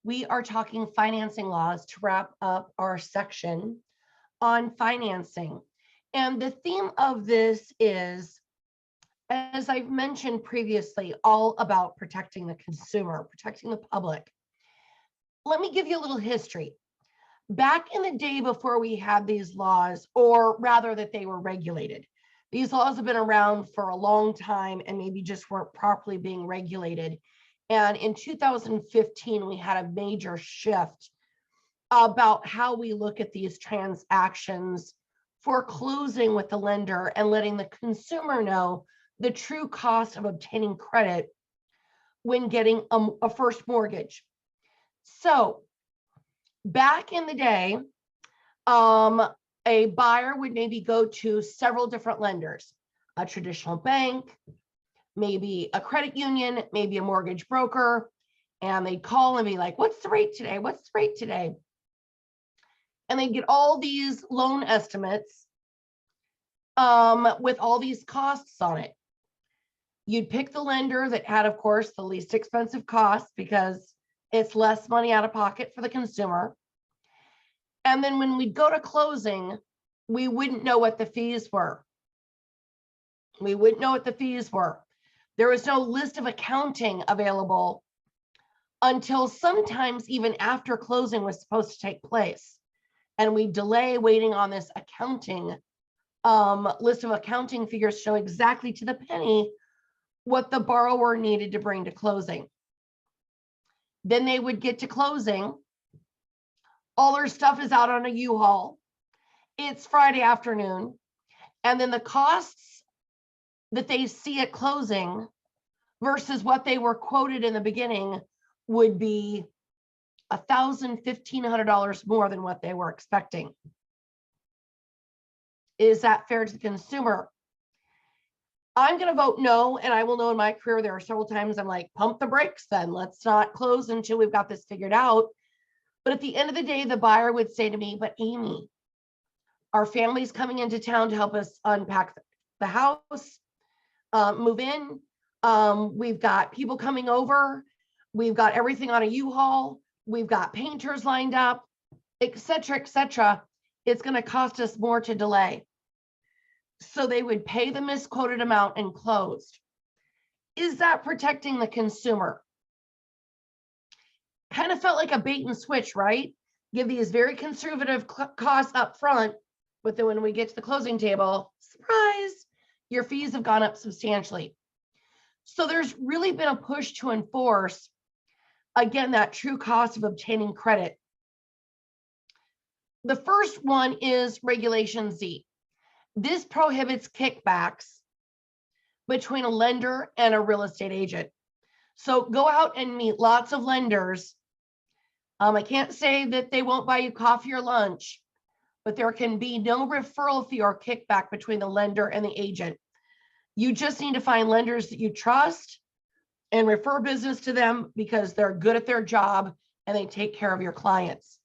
We are talking financing laws to wrap up our section on financing. And the theme of this is, as I've mentioned previously, all about protecting the consumer, protecting the public. Let me give you a little history. Back in the day before we had these laws, or rather that they were regulated, these laws have been around for a long time and maybe just weren't properly being regulated. And in 2015, we had a major shift about how we look at these transactions for closing with the lender and letting the consumer know the true cost of obtaining credit when getting a first mortgage. So back in the day, a buyer would maybe go to several different lenders, a traditional bank, maybe a credit union, maybe a mortgage broker, and they'd call and be like, what's the rate today? What's the rate today? And they'd get all these loan estimates with all these costs on it. You'd pick the lender that had, of course, the least expensive cost because it's less money out of pocket for the consumer. And then when we'd go to closing, we wouldn't know what the fees were. We wouldn't know what the fees were. There was no list of accounting available until sometimes even after closing was supposed to take place. And we delay waiting on this accounting list of accounting figures show exactly to the penny what the borrower needed to bring to closing. Then they would get to closing. All their stuff is out on a U-Haul. It's Friday afternoon. And then the costs that they see at closing versus what they were quoted in the beginning would be $1,000, $1,500 more than what they were expecting. Is that fair to the consumer? I'm going to vote no, and I will know in my career there are several times I'm like, pump the brakes then. Let's not close until we've got this figured out. But at the end of the day, the buyer would say to me, but Amy, our family's coming into town to help us unpack the house, move in. We've got people coming over. We've got everything on a U-Haul. We've got painters lined up, et cetera, et cetera. It's going to cost us more to delay. So they would pay the misquoted amount and closed. Is that protecting the consumer? Kind of felt like a bait and switch, right? Give these very conservative costs up front, but then when we get to the closing table, surprise, your fees have gone up substantially. So there's really been a push to enforce, again, that true cost of obtaining credit. The first one is Regulation Z. This prohibits kickbacks between a lender and a real estate agent. So go out and meet lots of lenders. I can't say that they won't buy you coffee or lunch, but there can be no referral fee or kickback between the lender and the agent. You just need to find lenders that you trust and refer business to them because they're good at their job and they take care of your clients.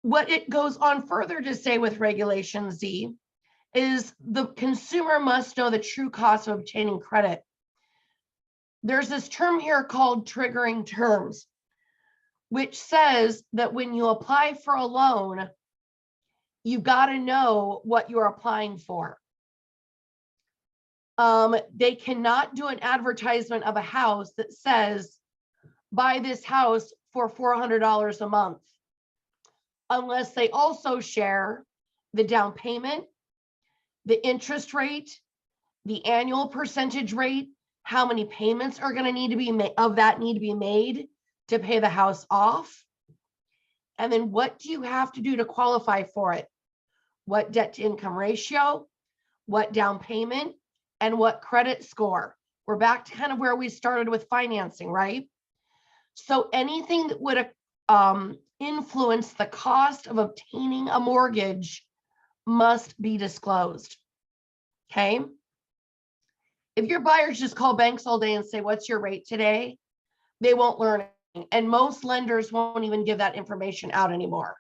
What it goes on further to say with Regulation Z is the consumer must know the true cost of obtaining credit. There's this term here called triggering terms, which says that when you apply for a loan, you've got to know what you're applying for. They cannot do an advertisement of a house that says, buy this house for $400 a month, unless they also share the down payment, the interest rate, the annual percentage rate, how many payments are going to need to be made of that need to be made to pay the house off. And then what do you have to do to qualify for it? What debt to income ratio, what down payment, and what credit score. We're back to kind of where we started with financing, right? So anything that would influence the cost of obtaining a mortgage must be disclosed. Okay. If your buyers just call banks all day and say, what's your rate today? They won't learn anything. And most lenders won't even give that information out anymore.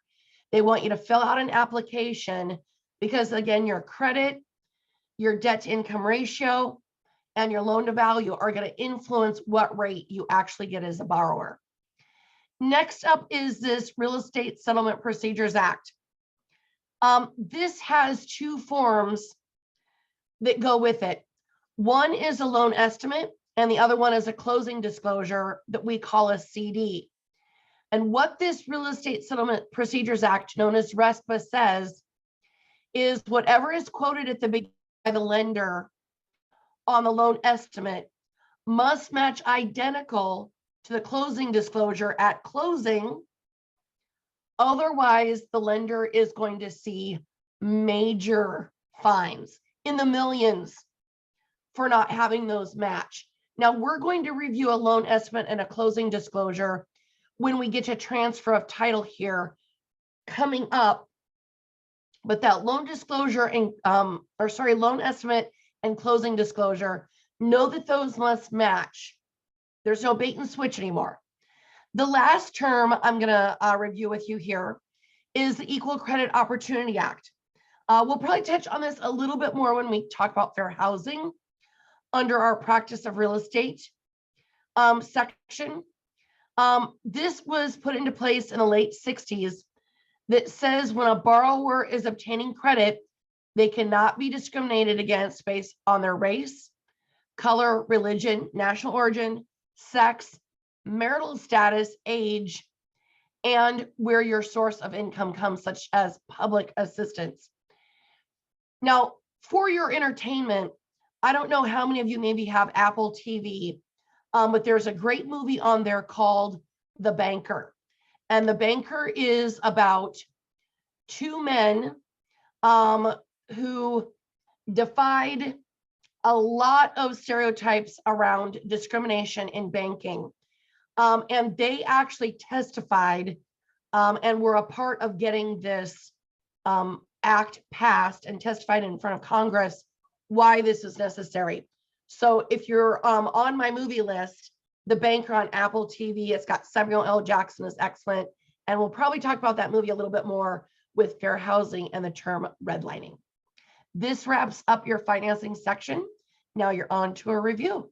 They want you to fill out an application because, again, your credit, your debt to income ratio, and your loan to value are going to influence what rate you actually get as a borrower. Next up is this Real Estate Settlement Procedures Act. This has two forms that go with it. One is a loan estimate, and the other one is a closing disclosure that we call a CD. And what this Real Estate Settlement Procedures Act, known as RESPA, says is whatever is quoted at the beginning by the lender on the loan estimate must match identical to the closing disclosure at closing. Otherwise, the lender is going to see major fines in the millions for not having those match. Now, we're going to review a loan estimate and a closing disclosure when we get to transfer of title here coming up. But that loan disclosure and loan estimate and closing disclosure, know that those must match. There's no bait and switch anymore. The last term I'm going to review with you here is the Equal Credit Opportunity Act. We'll probably touch on this a little bit more when we talk about fair housing under our practice of real estate section. This was put into place in the late 60s that says when a borrower is obtaining credit, they cannot be discriminated against based on their race, color, religion, national origin, sex, marital status, age, and where your source of income comes, such as public assistance. Now, for your entertainment, I don't know how many of you maybe have Apple TV, but there's a great movie on there called The Banker. And The Banker is about two men who defied a lot of stereotypes around discrimination in banking. And they actually testified and were a part of getting this act passed and testified in front of Congress why this is necessary. So if you're on my movie list, The Banker on Apple TV, it's got Samuel L. Jackson is excellent. And we'll probably talk about that movie a little bit more with fair housing and the term redlining. This wraps up your financing section. Now you're on to a review.